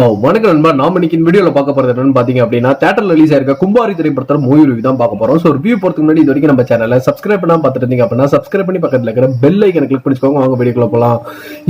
வணக்கம் நண்பா. நாம இன்னைக்கு வீடியோல பார்க்க போறது என்னன்னு பாத்தீங்க அப்படின்னா, தியேட்டர்ல ரிலீஸ் ஆயிருக்க கும்பாரி திரைப்படத்தோட மூவி ரிவ்யூ தான் பார்க்க போறோம். சோ ரிவ்யூ போறதுக்கு முன்னாடி இது வரைக்கும் நம்ம சேனலை சப்ஸ்கிரைப் பண்ணாம பார்த்துட்டு இருந்தீங்க அப்படின்னா சப்ஸ்கிரைப் பண்ணி பக்கத்துல இருக்கிற பெல் ஐக்கனை கிளிக் பண்ணிக்கோங்க. வாங்க வீடியோக்குள்ள போலாம்.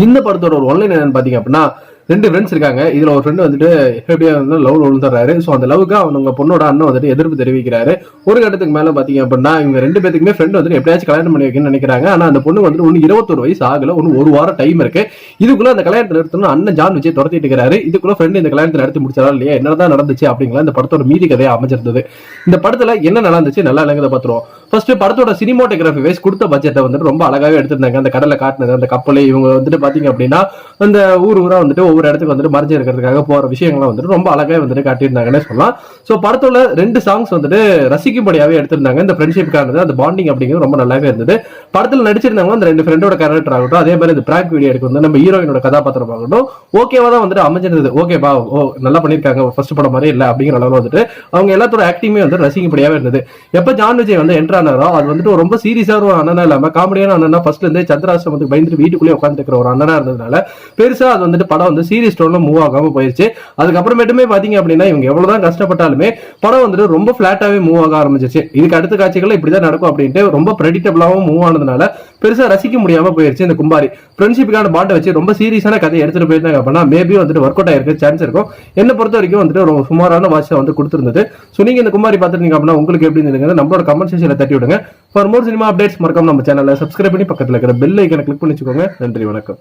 இந்த படத்தோட ஒரு ஒன்லைன் என்னன்னு பாத்தீங்க அப்படின்னா, ரெண்டு ஃப்ரெண்ட்ஸ் இருக்காங்க. இதுல ஒரு ஃப்ரெண்ட் வந்துட்டு எப்படியா வந்து லவ் விழுந்துறாரு. சோ அந்த லவ்க்கு அவங்க பொண்ணோட அண்ணன் வந்துட்டு எதிர்ப்பு தெரிவிக்கிறாரு. ஒரு கட்டத்துக்கு மேல பாத்தீங்க அப்படின்னா இவங்க ரெண்டு பேத்துக்குமே ஃப்ரெண்ட் வந்துட்டு எப்படியாச்சும் கல்யாணம் பண்ணி வைக்கணும்னு நினைக்கிறாங்க. ஆனா அந்த பொண்ணு வந்துட்டு ஒன்னு 21 வயசு ஆகல, ஒன்னு ஒரு வாரம் டைம் இருக்கு. இதுக்குள்ள அந்த கல்யாணத்தை நிறுத்தணும் அண்ணன் ஜான் விஜய் துரத்திட்டு இருக்கிறாரு. இதுக்குள்ள ஃப்ரெண்ட் இந்த கல்யாணத்தை நடத்தி முடிச்சாரா இல்லையா, என்னதான் நடந்துச்சு அப்படிங்களா இந்த படத்தோட மீதி கதையா அமைஞ்சிருந்தது. இந்த படத்துல என்ன நடந்துச்சு நல்லா இல்லைங்கிறத பாத்துருவோம். ஃபர்ஸ்ட் படத்தோட சினிமாட்டோகிராஃபி வைஸ் கொடுத்த பட்ஜெட்டை வந்துட்டு ரொம்ப அழகாவே எடுத்திருந்தாங்க. அந்த கடலை காட்டினது, அந்த கப்பலை இவங்க வந்துட்டு பாத்தீங்க அப்படின்னா அந்த ஊரா வந்துட்டு ஒவ்வொரு இடத்துக்கு வந்துட்டு மறைஞ்சு இருக்கிறதுக்காக போற விஷயங்களை வந்துட்டு ரொம்ப அழகாவே வந்துட்டு காட்டியிருந்தாங்கன்னு சொல்லலாம். சோ படத்தோட 2 சாங்ஸ் வந்துட்டு ரசிக்கும்படியாவே எடுத்திருந்தாங்க. இந்த ஃப்ரெண்ட்ஷிப்கானது அந்த பாண்டிங் அப்படிங்கிறது ரொம்ப நல்லாவே இருந்தது. படத்துல நடிச்சிருந்தாங்க அந்த 2 ஃப்ரெண்டோட கேரக்டர் ஆகட்டும், அதே மாதிரி இந்த பிராங்க் வீடியோ எடுக்க வந்து நம்ம ஹீரோயினோட கதாபாத்திரம் ஆகட்டும் ஓகேவா தான் வந்துட்டு அமைஞ்சிருந்தது. ஓகேப்பா நல்லா பண்ணிருக்காங்க, ஃபர்ஸ்ட் படம் மாதிரி இல்ல அப்படிங்கிற அளவுல வந்துட்டு அவங்க எல்லாத்தோட ஆக்டிங்குமே வந்து ரசிக்கும்படியாவே இருந்தது. எப்ப ஜான் விஜய் வந்து என்டர் ஆனாரோ அது வந்துட்டு ரொம்ப சீரியஸா ஒரு அண்ணனா இல்லாம காமெடியான அண்ணனா ஃபர்ஸ்ட்ல இருந்தே சந்திராஷ்டிரமத்துக்கு பயந்துட்டு வீட்டுக்குள்ளேயே உட்கார்ந்து இருக்கிற ஒரு அண்ணனா இருந்ததுனால பெருசா அது வந்துட்டு படம் வந்து சீரியஸ் டோன்ல மூவ் ஆகாம போயிருச்சு. அதுக்கப்புறமேட்டுமே பாத்தீங்க அப்படின்னா இவங்க எவ்வளவுதான் கஷ்டப்பட்டாலுமே படம் வந்துட்டு ரொம்ப பிளாட்டாவே மூவ் ஆக ஆரம்பிச்சிச்சு. இதுக்கு அடுத்த காட்சிகள் இப்படிதான் நடக்கும் அப்படின்ட்டு ரொம்ப பிரெடிக்டபிளாவும் மூவ் ஆனதுனால பெருசா ரசிக்க முடியாம போயிருச்சு. இந்த கும்பாரி ஃப்ரெண்ட்ஷிப்புக்கான பாட்டை வச்சு ரொம்ப சீரியஸான கதையை எடுத்துட்டு போயிருந்தாங்க அப்படின்னா மேபி வந்துட்டு ஒர்க் அவுட் ஆயிருக்க சான்ஸ் இருக்கும். என்ன பொறுத்த வரைக்கும் வந்துட்டு ஒரு சுமாரான வாட்சை வந்து கொடுத்திருந்தது. சோ நீங்க இந்த கும்பாரி பாத்துருந்தீங்க அப்படின்னா உங்களுக்கு எப்படி இருந்தது நம்மளோட கமெண்ட் செக்ஷன்ல தட்டி விடுங்க. ஃபார் மோர் சினிமா அப்டேட்ஸ் மறக்காம நம்ம சேனலை சப்ஸ்கிரைப் பண்ணி பக்கத்துல இருக்கிற பெல் ஐக்கனை கிளிக் பண்ணி வச்சுக்கோங்க. நன்றி, வணக்கம்.